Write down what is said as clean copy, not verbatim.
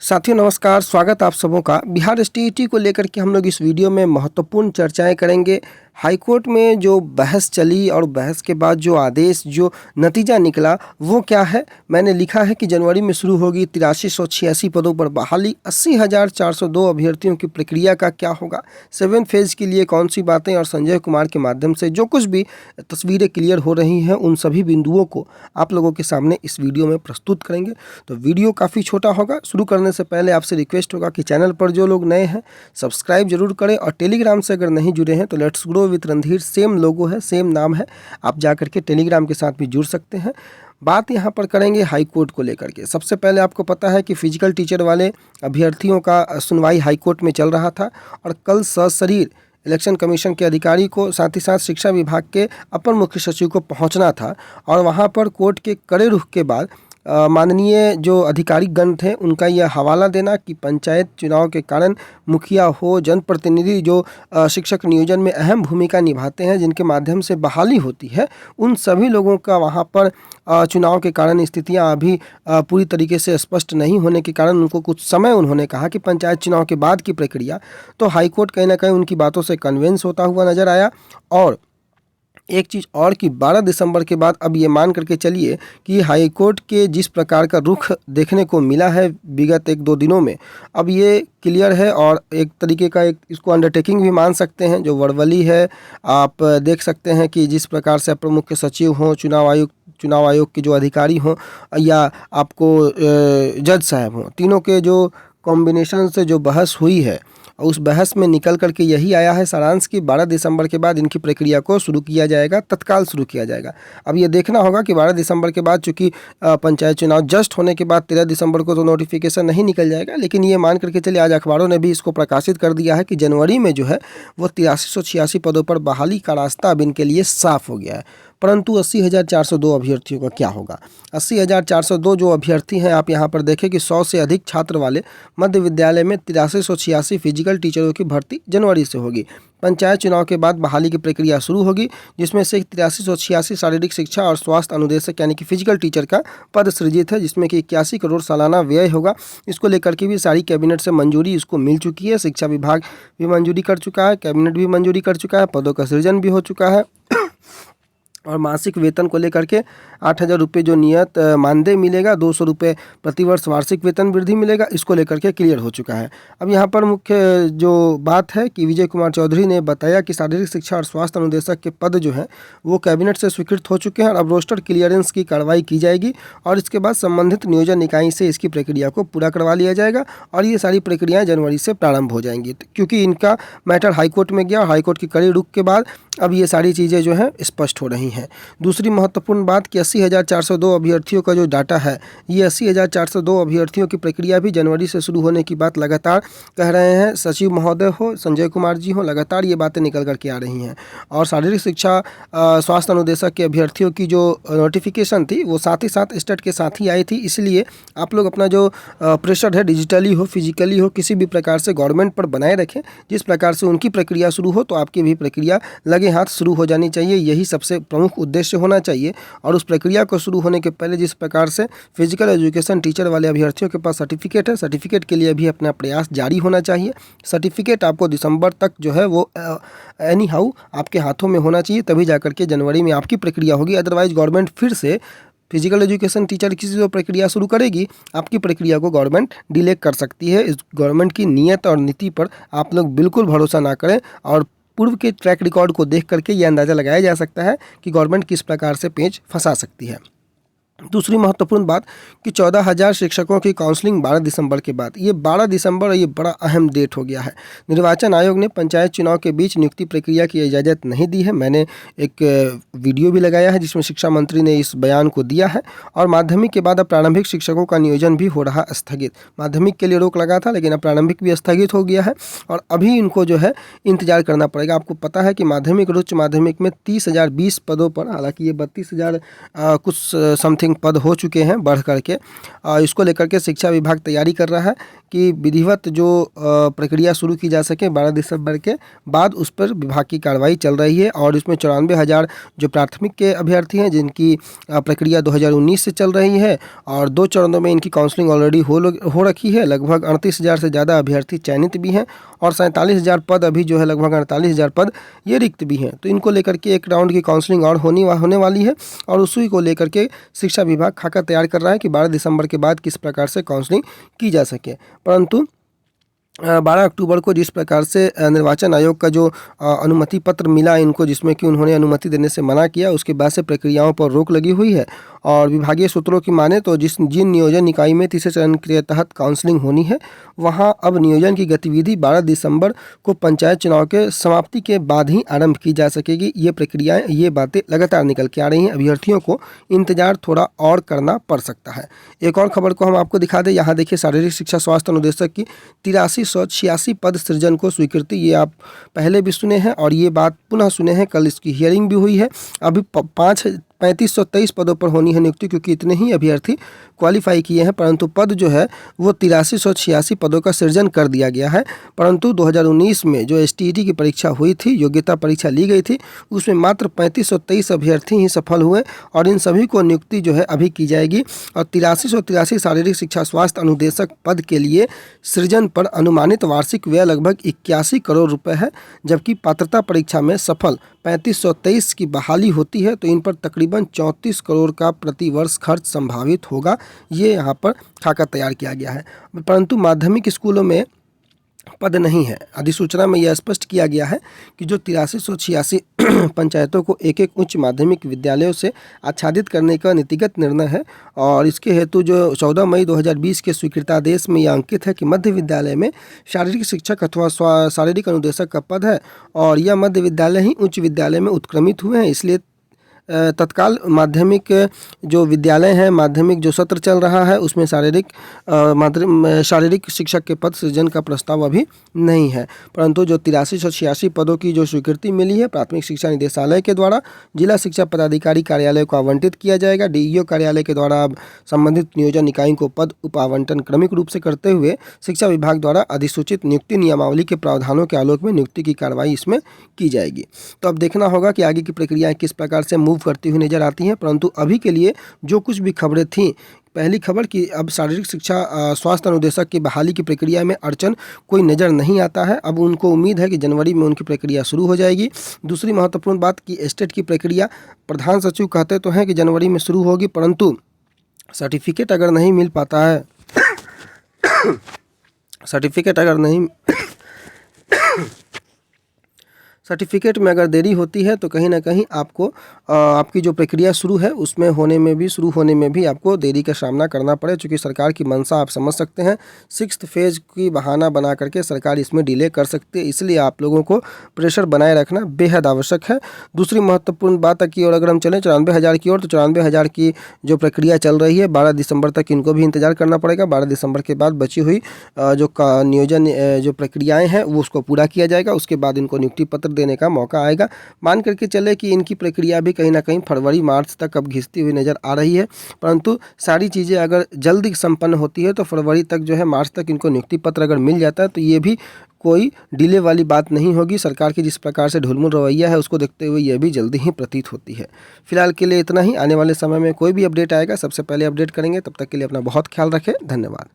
साथियों नमस्कार, स्वागत आप सबों का। बिहार एसटीईटी को लेकर के हम लोग इस वीडियो में महत्वपूर्ण चर्चाएं करेंगे। हाईकोर्ट में जो बहस चली और बहस के बाद जो आदेश जो नतीजा निकला वो क्या है। मैंने लिखा है कि जनवरी में शुरू होगी 8386 पदों पर बहाली। 80,402 अभ्यर्थियों की प्रक्रिया का क्या होगा, 7 फेज के लिए कौन सी बातें, और संजय कुमार के माध्यम से जो कुछ भी तस्वीरें क्लियर हो रही हैं उन सभी बिंदुओं को आप लोगों के सामने इस वीडियो में प्रस्तुत करेंगे। तो वीडियो काफ़ी छोटा होगा। शुरू करने से पहले आपसे रिक्वेस्ट होगा कि चैनल पर जो लोग नए हैं सब्सक्राइब जरूर करें, और टेलीग्राम से अगर नहीं जुड़े हैं तो let's grow with Randhir, same logo है, सेम नाम है, आप जा करके टेलीग्राम के साथ भी जुड़ सकते हैं। बात यहाँ पर करेंगे हाई कोर्ट को लेकर के। सबसे पहले आपको पता है कि फिजिकल टीचर वाले अभ्यर्थियों का सुनवाई हाई कोर्ट में चल रहा था, और कल सशरीर इलेक्शन कमीशन के अधिकारी को, साथ ही साथ शिक्षा विभाग के अपर मुख्य सचिव को पहुंचना था, और वहां पर कोर्ट के कड़े रुख के बाद माननीय जो अधिकारी गण थे उनका यह हवाला देना कि पंचायत चुनाव के कारण मुखिया हो, जनप्रतिनिधि जो शिक्षक नियोजन में अहम भूमिका निभाते हैं, जिनके माध्यम से बहाली होती है, उन सभी लोगों का वहां पर चुनाव के कारण स्थितियां अभी पूरी तरीके से स्पष्ट नहीं होने के कारण उनको कुछ समय, उन्होंने कहा कि पंचायत चुनाव के बाद की प्रक्रिया। तो हाईकोर्ट कहीं ना कहीं उनकी बातों से कन्विंस होता हुआ नजर आया। और एक चीज़ और कि 12 दिसंबर के बाद अब ये मान करके चलिए कि हाई कोर्ट के जिस प्रकार का रुख देखने को मिला है विगत 1-2 दिनों में, अब ये क्लियर है, और एक तरीके का एक इसको अंडरटेकिंग भी मान सकते हैं। जो वर्बली है, आप देख सकते हैं कि जिस प्रकार से अपर मुख्य सचिव हों, चुनाव आयोग के जो अधिकारी हों, या आपको जज साहब हों, तीनों के जो कॉम्बिनेशन से जो बहस हुई है, उस बहस में निकल करके यही आया है सारांश कि 12 दिसंबर के बाद इनकी प्रक्रिया को शुरू किया जाएगा, तत्काल शुरू किया जाएगा। अब ये देखना होगा कि 12 दिसंबर के बाद, चूँकि पंचायत चुनाव जस्ट होने के बाद 13 दिसंबर को तो नोटिफिकेशन नहीं निकल जाएगा, लेकिन ये मान करके चलिए आज अखबारों ने भी इसको प्रकाशित कर दिया है कि जनवरी में जो है वो 8386 पदों पर बहाली का रास्ता अब इनके लिए साफ हो गया है। परंतु 80,402 अभ्यर्थियों का क्या होगा। 80,402 जो अभ्यर्थी हैं, आप यहाँ पर देखें कि 100 से अधिक छात्र वाले मध्य विद्यालय में 8386 फिजिकल टीचरों की भर्ती जनवरी से होगी। पंचायत चुनाव के बाद बहाली की प्रक्रिया शुरू होगी, जिसमें से 8386 शारीरिक शिक्षा और स्वास्थ्य अनुदेशक यानी कि फिजिकल टीचर का पद सृजित है, जिसमें कि 81 करोड़ सालाना व्यय होगा। इसको लेकर के भी सारी कैबिनेट से मंजूरी इसको मिल चुकी है। शिक्षा विभाग भी मंजूरी कर चुका है, कैबिनेट भी मंजूरी कर चुका है, पदों का सृजन भी हो चुका है। और मासिक वेतन को लेकर के 8,000 रुपये जो नियत मानदेय मिलेगा, 200 रुपये प्रतिवर्ष वार्षिक वेतन वृद्धि मिलेगा, इसको लेकर के क्लियर हो चुका है। अब यहाँ पर मुख्य जो बात है कि विजय कुमार चौधरी ने बताया कि शारीरिक शिक्षा और स्वास्थ्य अनुदेशक के पद जो हैं वो कैबिनेट से स्वीकृत हो चुके हैं, और अब रोस्टर क्लियरेंस की कार्रवाई की जाएगी, और इसके बाद संबंधित नियोजन इकाई से इसकी प्रक्रिया को पूरा करवा लिया जाएगा, और ये सारी प्रक्रियाएँ जनवरी से प्रारंभ हो जाएंगी, क्योंकि इनका मैटर हाईकोर्ट में गया। हाईकोर्ट की कड़ी रुख के बाद अब ये सारी चीज़ें जो हैं स्पष्ट हो रही हैं। दूसरी महत्वपूर्ण बात कि 80,402 अभ्यर्थियों का जो डाटा है, ये 80,402 अभ्यर्थियों की प्रक्रिया भी जनवरी से शुरू होने की बात लगातार कह रहे हैं सचिव महोदय हो, संजय कुमार जी हो, लगातार ये बातें निकल करके आ रही हैं। और शारीरिक शिक्षा स्वास्थ्य अनुदेशक के अभ्यर्थियों की जो नोटिफिकेशन थी वो साथ ही साथ स्टेट के साथ ही आई थी, इसलिए आप लोग अपना जो प्रेशर है, डिजिटली हो फिजिकली हो, किसी भी प्रकार से गवर्नमेंट पर बनाए रखें। जिस प्रकार से उनकी प्रक्रिया शुरू हो तो आपकी भी प्रक्रिया लगे हाथ शुरू हो जानी चाहिए, यही सबसे प्रमुख उद्देश्य होना चाहिए। और उस प्रक्रिया को शुरू होने के पहले जिस प्रकार से फिजिकल एजुकेशन टीचर वाले अभ्यर्थियों के पास सर्टिफिकेट है, सर्टिफिकेट के लिए भी अपना प्रयास जारी होना चाहिए। सर्टिफिकेट आपको दिसंबर तक जो है वो एनी हाउ आपके हाथों में होना चाहिए, तभी जाकर के जनवरी में आपकी प्रक्रिया होगी। अदरवाइज गवर्नमेंट फिर से फिजिकल एजुकेशन टीचर की जो प्रक्रिया शुरू करेगी, आपकी प्रक्रिया को गवर्नमेंट डिले कर सकती है। इस गवर्नमेंट की नीयत और नीति पर आप लोग बिल्कुल भरोसा ना करें, और पूर्व के ट्रैक रिकॉर्ड को देख करके ये अंदाज़ा लगाया जा सकता है कि गवर्नमेंट किस प्रकार से पेंच फंसा सकती है। दूसरी महत्वपूर्ण बात कि 14,000 शिक्षकों की काउंसलिंग 12 दिसंबर के बाद। ये 12 दिसंबर ये बड़ा अहम डेट हो गया है। निर्वाचन आयोग ने पंचायत चुनाव के बीच नियुक्ति प्रक्रिया की इजाज़त नहीं दी है। मैंने एक वीडियो भी लगाया है जिसमें शिक्षा मंत्री ने इस बयान को दिया है। और माध्यमिक के बाद अब प्रारंभिक शिक्षकों का नियोजन भी हो रहा स्थगित। माध्यमिक के लिए रोक लगा था, लेकिन अब प्रारंभिक भी स्थगित हो गया है, और अभी इनको जो है इंतजार करना पड़ेगा। आपको पता है कि माध्यमिक और उच्च माध्यमिक में 30,020 पदों पर, हालांकि ये 32,000 कुछ समथिंग समथिंग पद हो चुके हैं बढ़ करके। इसको लेकर के शिक्षा विभाग तैयारी कर रहा है कि विधिवत जो प्रक्रिया शुरू की जा सके 12 दिसंबर के बाद, उस पर विभाग की कार्रवाई चल रही है। और इसमें 94,000 जो प्राथमिक के अभ्यर्थी हैं जिनकी प्रक्रिया 2019 से चल रही है और 2 चरणों में इनकी काउंसलिंग ऑलरेडी हो रखी है। लगभग 38,000 से ज़्यादा अभ्यर्थी चयनित भी हैं और 47,000 पद अभी जो है, लगभग 48,000 पद ये रिक्त भी हैं। तो इनको लेकर के एक राउंड की काउंसलिंग और होने वाली है और उसी को लेकर के शिक्षा विभाग खाका तैयार कर रहा है कि 12 दिसंबर के बाद किस प्रकार से काउंसलिंग की जा सके। परंतु 12 अक्टूबर को जिस प्रकार से निर्वाचन आयोग का जो अनुमति पत्र मिला इनको, जिसमें कि उन्होंने अनुमति देने से मना किया, उसके बाद से प्रक्रियाओं पर रोक लगी हुई है। और विभागीय सूत्रों की माने तो जिन नियोजन इकाई में तीसरे चरण के तहत काउंसलिंग होनी है, वहां अब नियोजन की गतिविधि 12 दिसंबर को पंचायत चुनाव के समाप्ति के बाद ही आरंभ की जा सकेगी। ये प्रक्रियाएं, ये बातें लगातार निकल के आ रही हैं। अभ्यर्थियों को इंतजार थोड़ा और करना पड़ सकता है। एक और खबर को हम आपको दिखा दें, यहाँ देखिए, शारीरिक शिक्षा स्वास्थ्य अनुदेशक की 8386 पद सृजन को स्वीकृति। ये आप पहले भी सुने हैं और ये बात पुनः सुने हैं। कल इसकी हियरिंग भी हुई है। अभी 3523 पदों पर होनी है नियुक्ति, क्योंकि इतने ही अभ्यर्थी क्वालिफाई किए हैं, परंतु पद जो है वो 8386 पदों का सृजन कर दिया गया है। परंतु 2019 में जो STET की परीक्षा हुई थी, योग्यता परीक्षा ली गई थी, उसमें मात्र 3523 अभ्यर्थी ही सफल हुए और इन सभी को नियुक्ति जो है अभी की जाएगी। और 8383 शारीरिक शिक्षा स्वास्थ्य अनुदेशक पद के लिए सृजन पर अनुमानित वार्षिक व्यय लगभग 81 करोड़ रुपये है, जबकि पात्रता परीक्षा में सफल 3523 की बहाली होती है तो इन पर तकरीबन 34 करोड़ का प्रतिवर्ष खर्च संभावित होगा। ये यहाँ पर खाका तैयार किया गया है। परंतु माध्यमिक स्कूलों में पद नहीं है। अधिसूचना में यह स्पष्ट किया गया है कि जो 8386 पंचायतों को एक उच्च माध्यमिक विद्यालयों से आच्छादित करने का नीतिगत निर्णय है और इसके हेतु जो 14 मई 2020 के स्वीकृतादेश में यह अंकित है कि मध्य विद्यालय में शारीरिक शिक्षक अथवा शारीरिक अनुदेशक का पद है और यह मध्य विद्यालय ही उच्च विद्यालय में उत्क्रमित हुए हैं। इसलिए तत्काल माध्यमिक जो विद्यालय हैं, माध्यमिक जो सत्र चल रहा है, उसमें शारीरिक शिक्षक के पद सृजन का प्रस्ताव अभी नहीं है। परंतु जो 8386 पदों की जो स्वीकृति मिली है, प्राथमिक शिक्षा निदेशालय के द्वारा जिला शिक्षा पदाधिकारी कार्यालय को आवंटित किया जाएगा। DEO कार्यालय के द्वारा अब संबंधित नियोजन इकाई को पद उप आवंटन क्रमिक रूप से करते हुए शिक्षा विभाग द्वारा अधिसूचित नियुक्ति नियमावली के प्रावधानों के आलोक में नियुक्ति की कार्रवाई इसमें की जाएगी। तो अब देखना होगा कि आगे की प्रक्रियाएं किस प्रकार से मूव करती हुई नजर आती हैं। परंतु अभी के लिए जो कुछ भी खबरें थीं, पहली खबर कि अब शारीरिक शिक्षा स्वास्थ्य अनुदेशक की बहाली की प्रक्रिया में अड़चन कोई नज़र नहीं आता है। अब उनको उम्मीद है कि जनवरी में उनकी प्रक्रिया शुरू हो जाएगी। दूसरी महत्वपूर्ण बात कि एस्टेट की प्रक्रिया प्रधान सचिव कहते तो हैं कि जनवरी में शुरू होगी, परंतु सर्टिफिकेट अगर नहीं मिल पाता है सर्टिफिकेट में अगर देरी होती है तो कहीं ना कहीं आपको आपकी जो प्रक्रिया शुरू होने में भी आपको देरी का सामना करना पड़े। चूँकि सरकार की मंशा आप समझ सकते हैं, 6th फेज़ की बहाना बना करके सरकार इसमें डिले कर सकती है। इसलिए आप लोगों को प्रेशर बनाए रखना बेहद आवश्यक है। दूसरी महत्वपूर्ण बात की ओर अगर हम चलें 94,000 की ओर, तो 94,000 की जो प्रक्रिया चल रही है 12 दिसंबर तक इनको भी इंतजार करना पड़ेगा। 12 दिसंबर के बाद बची हुई जो नियोजन जो प्रक्रियाएँ हैं वो उसको पूरा किया जाएगा। उसके बाद इनको नियुक्ति पत्र देने का मौका आएगा। मान करके चले कि इनकी प्रक्रिया भी कहीं ना कहीं फरवरी मार्च तक अब घिसती हुई नज़र आ रही है। परंतु सारी चीज़ें अगर जल्दी संपन्न होती है तो फरवरी तक जो है, मार्च तक इनको नियुक्ति पत्र अगर मिल जाता है तो ये भी कोई डिले वाली बात नहीं होगी। सरकार की जिस प्रकार से ढुलमुल रवैया है उसको देखते हुए यह भी जल्दी ही प्रतीत होती है। फिलहाल के लिए इतना ही। आने वाले समय में कोई भी अपडेट आएगा सबसे पहले अपडेट करेंगे। तब तक के लिए अपना बहुत ख्याल रखें। धन्यवाद।